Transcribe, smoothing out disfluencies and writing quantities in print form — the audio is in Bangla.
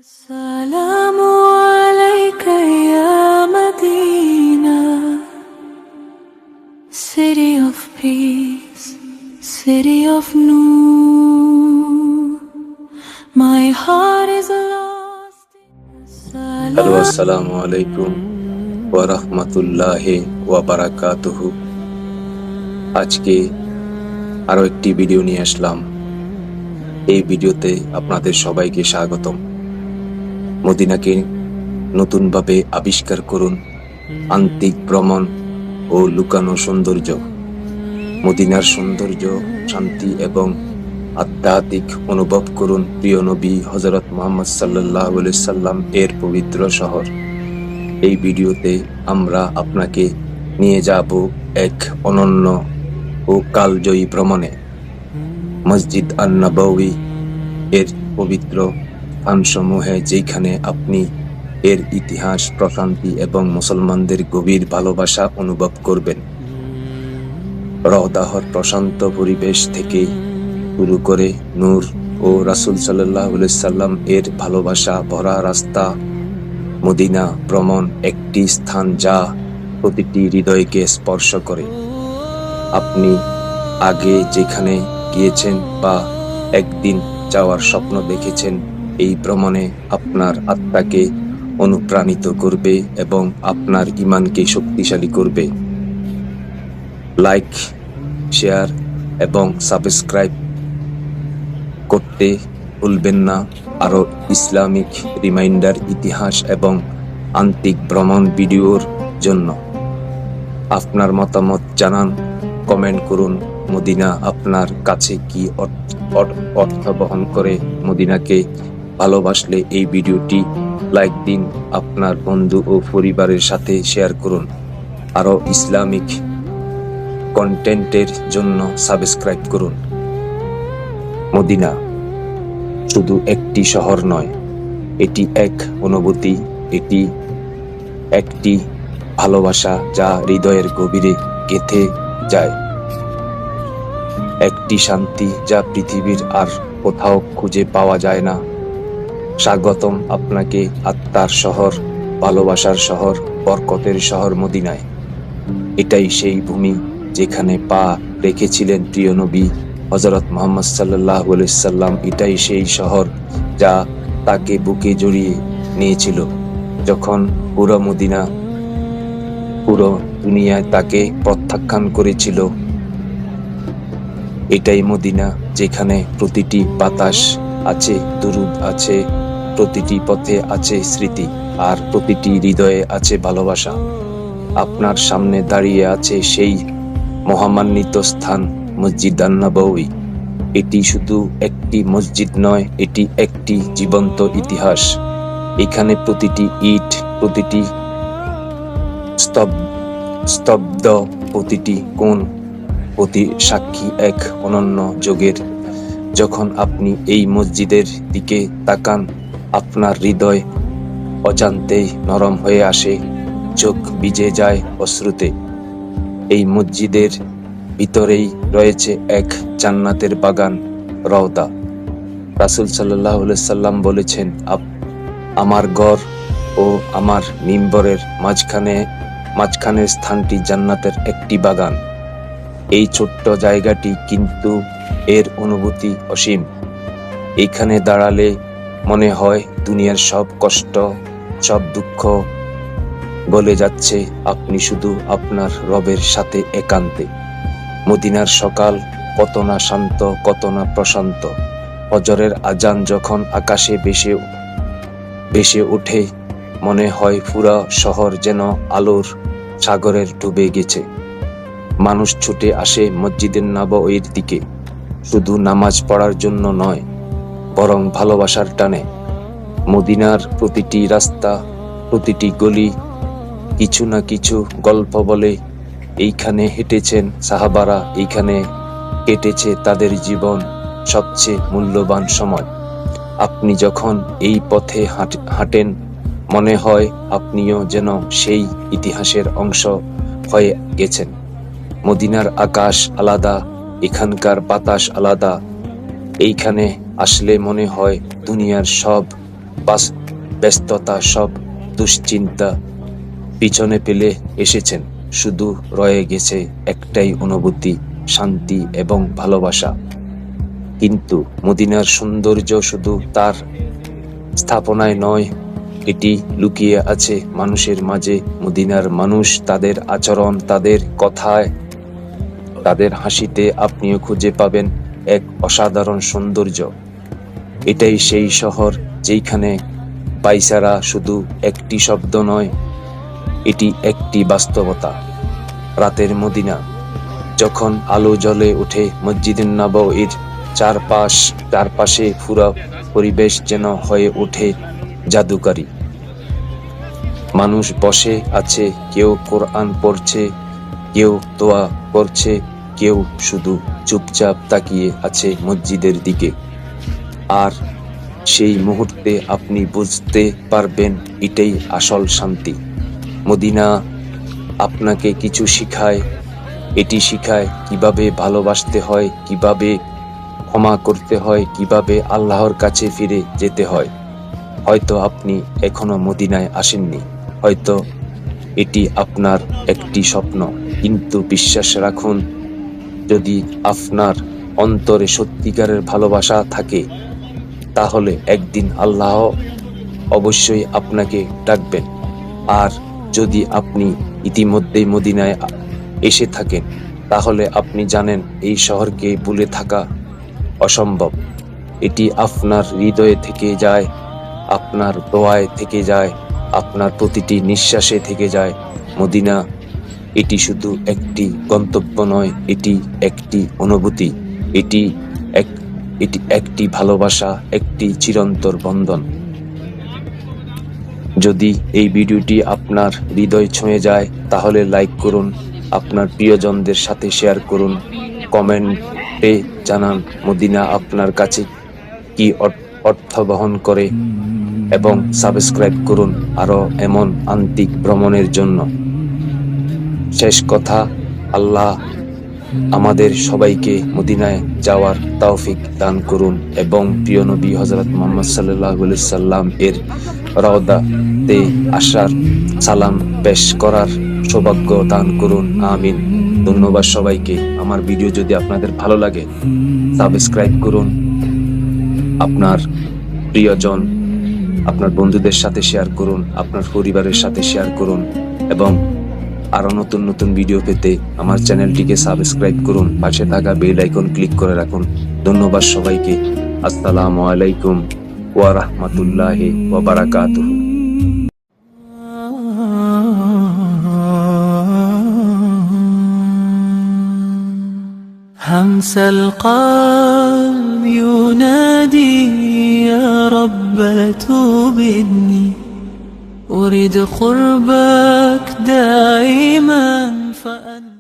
السلام عليك يا Medina, city of peace, city of Noor. My heart is lost. Hello, আসসালামু আলাইকুম ওয়া রাহমাতুল্লাহি ওয়া বারাকাতুহু। আজকে আরো একটি ভিডিও নিয়ে আসলাম। এই ভিডিওতে আপনাদের সবাইকে স্বাগতম। মদিনাকে নতুনভাবে আবিষ্কার করুন, আন্তিক ভ্রমণ ও লুকানো সৌন্দর্য। মদিনার সৌন্দর্য, শান্তি এবং আধ্যাত্মিক অনুভব করুন প্রিয় নবী হযরত মুহাম্মদ সাল্লাল্লাহু আলাইহি সাল্লাম এর পবিত্র শহর। এই ভিডিওতে আমরা আপনাকে নিয়ে যাব এক অনন্য ও কালজয়ী ভ্রমণে। মসজিদ আন-নববী এর পবিত্র স্থানসমূহে, যেখানে আপনি এর ইতিহাস, প্রশান্তি এবং মুসলমানদের গভীর ভালোবাসা অনুভব করবেন। রওদাহর প্রশান্ত পরিবেশ থেকে শুরু করে নূর ও রাসূল সাল্লাল্লাহু আলাইহি সাল্লাম এর ভালোবাসা ভরা রাস্তা। মদিনা ভ্রমণ একটি স্থান যা প্রতিটি হৃদয়কে স্পর্শ করে। আপনি আগে যেখানে গিয়েছেন বা একদিন যাওয়ার স্বপ্ন দেখেছেন, এই ভ্রমণে আপনার আত্মাকে অনুপ্রাণিত করবে এবং আপনার ঈমানকে শক্তিশালী করবে। লাইক, শেয়ার এবং সাবস্ক্রাইব করতে ভুলবেন না। আরো ইসলামিক রিমাইন্ডার, ইতিহাস এবং আন্তিক ভ্রমণ ভিডিওর জন্য আপনার মতামত জানান, কমেন্ট করুন। মদিনা আপনার কাছে কি অর্থ বহন করে? মদিনাকে ভালোবাসলে এই ভিডিওটি লাইক দিন, আপনার বন্ধু ও পরিবারের সাথে শেয়ার করুন। আরো ইসলামিক কন্টেন্টের জন্য সাবস্ক্রাইব করুন। মদিনা শুধু একটি শহর নয়, এটি এক অনুভূতি, এটি একটি ভালোবাসা যা হৃদয়ের গভীরে গেঁথে যায়, একটি শান্তি যা পৃথিবীর আর কোথাও খুঁজে পাওয়া যায় না। স্বাগতম আপনাকে আত্মার শহর, ভালোবাসার শহর, বরকতের শহর মদিনায়। এটাই সেই ভূমি যেখানে পা রেখেছিলেন প্রিয় নবী হযরত মুহাম্মদ সাল্লাল্লাহু আলাইহি সাল্লাম। এটাই সেই শহর যা তাকে বুকে জড়িয়ে নিয়েছিল যখন পুরো মদিনা, পুরো দুনিয়ায় তাকে প্রত্যাখ্যান করেছিল। এটাই মদিনা যেখানে প্রতিটি বাতাস আছে দুরূদ, আছে প্রতিটি পথে আছে স্মৃতি, আর প্রতিটি হৃদয়ে আছে ভালোবাসা। আপনার সামনে দাঁড়িয়ে আছে সেই মহামান্বিত স্থান, মসজিদ আন-নববী। এটি শুধু একটি মসজিদ নয়, এটি একটি জীবন্ত ইতিহাস। এখানে প্রতিটি ইট, প্রতিটি স্তব্ধ, প্রতিটি কোণ, প্রতি সাক্ষী এক অনন্য যুগের। যখন আপনি এই মসজিদের দিকে তাকান, আপনার হৃদয় অজান্তেই নরম হয়ে আসে, চোখ ভিজে যায় অশ্রুতে। এই মসজিদের ভিতরেই রয়েছে এক জান্নাতের বাগান, রওদা। রাসূল সাল্লাল্লাহু আলাইহি সাল্লাম বলেছেন, আমার ঘর ও আমার মিম্বরের মাঝখানের স্থানটি জান্নাতের একটি বাগান। এই ছোট্ট জায়গাটি, কিন্তু এর অনুভূতি অসীম। এইখানে দাঁড়ালে মনে হয় দুনিয়ার সব কষ্ট, সব দুঃখ গলে যাচ্ছে। আপনি শুধু আপনার রবের সাথে একান্তে। মদিনার সকাল কত না শান্ত, কত না প্রশান্ত। ফজরের আজান যখন আকাশে ভেসে ওঠে, মনে হয় পুরো শহর যেন আলোর সাগরের ডুবে গেছে। মানুষ ছুটে আসে মসজিদের নববীর দিকে, শুধু নামাজ পড়ার জন্য নয়, বরং ভালোবাসার টানে। মদিনার প্রতিটি রাস্তা, প্রতিটি গলি কিছু না কিছু গল্প বলে। এইখানে হেঁটেছেন সাহাবারা, এইখানে কেটেছে তাদের জীবন সবচেয়ে মূল্যবান সময়। আপনি যখন এই পথে হাঁটেন, মনে হয় আপনিও যেন সেই ইতিহাসের অংশ হয়ে গেছেন। মদিনার আকাশ আলাদা, এখানকার বাতাস আলাদা। এইখানে আসলে মনে হয় দুনিয়ার সব ব্যস্ততা, সব দুশ্চিন্তা পিছনে ফেলে এসেছেন। শুধু রয়ে গেছে একটাই অনুভূতি, শান্তি এবং ভালোবাসা। কিন্তু মদিনার সৌন্দর্য শুধু তার স্থাপনায় নয়, এটি লুকিয়ে আছে মানুষের মাঝে। মদিনার মানুষ, তাদের আচরণ, তাদের কথায়, তাদের হাসিতে আপনিও খুঁজে পাবেন এক অসাধারণ সৌন্দর্য। এটাই সেই শহর যেখানে পাইসারা শুধু একটি শব্দ নয়, এটি একটি বাস্তবতা। রাতের মদিনা যখন আলো জ্বলে ওঠে, মসজিদে নববীর চারপাশে পুরো পরিবেশ যেন হয়ে ওঠে জাদুকরী। মানুষ বসে আছে, কেউ কোরআন পড়ছে, কেউ দোয়া করছে, কেউ শুধু চুপচাপ তাকিয়ে আছে মসজিদের দিকে। আর সেই মুহূর্তে আপনি বুঝতে পারবেন এটাই আসল শান্তি। মদিনা আপনাকে কিছু শিখায়। এটি শিখায় কিভাবে ভালোবাসতে হয়, কিভাবে ক্ষমা করতে হয়, কিভাবে আল্লাহর কাছে ফিরে যেতে হয়। হয়তো আপনি এখনো মদিনায় আসেননি, হয়তো এটি আপনার একটি স্বপ্ন, কিন্তু বিশ্বাস রাখুন, যদি আপনার অন্তরে সত্যিকারের ভালোবাসা থাকে, তাহলে একদিন আল্লাহ অবশ্যই আপনাকে ডাকবেন। আর যদি আপনি ইতিমধ্যেই মদিনায় এসে থাকেন, তাহলে আপনি জানেন এই শহরকে ভুলে থাকা অসম্ভব। এটি আপনার হৃদয়ে থেকে যায়, আপনার দোয়ায় থেকে যায়, আপনার প্রতিটি নিঃশ্বাসে থেকে যায়। মদিনা এটি শুধু একটি গন্তব্য নয়, এটি একটি অনুভূতি, এটি একটি ভালোবাসা, একটি চিরন্তর বন্ধন। যদি এই ভিডিওটি আপনার হৃদয় ছুঁয়ে যায়, তাহলে লাইক করুন, আপনার প্রিয়জনদের সাথে শেয়ার করুন, কমেন্টে জানান মদিনা আপনার কাছে কি অর্থ বহন করে, এবং সাবস্ক্রাইব করুন আরো এমন আন্তিক ভ্রমণের জন্য। শেষ কথা, আল্লাহ আমাদের সবাইকে মদিনায় যাওয়ার তৌফিক দান করুন এবং প্রিয় নবী হযরত মুহাম্মদ সাল্লাল্লাহু আলাইহি সাল্লাম এর রওদাতে আসার সালাম পেশ করার সৌভাগ্য দান করুন। আমিন। ধন্যবাদ সবাইকে। আমার ভিডিও যদি আপনাদের ভালো লাগে, সাবস্ক্রাইব করুন, আপনার প্রিয়জন, আপনার বন্ধুদের সাথে শেয়ার করুন, আপনার পরিবারের সাথে শেয়ার করুন, এবং আরো নতুন নতুন ভিডিও পেতে আমার চ্যানেলটিকে সাবস্ক্রাইব করুন, পাশে থাকা বেল আইকন ক্লিক করে রাখুন। ধন্যবাদ সবাইকে। আসসালামু আলাইকুম ওয়া রাহমাতুল্লাহি ওয়া বারাকাতুহু। همس القلب ينادي يا رب توبني أريد قربك دائما فأنت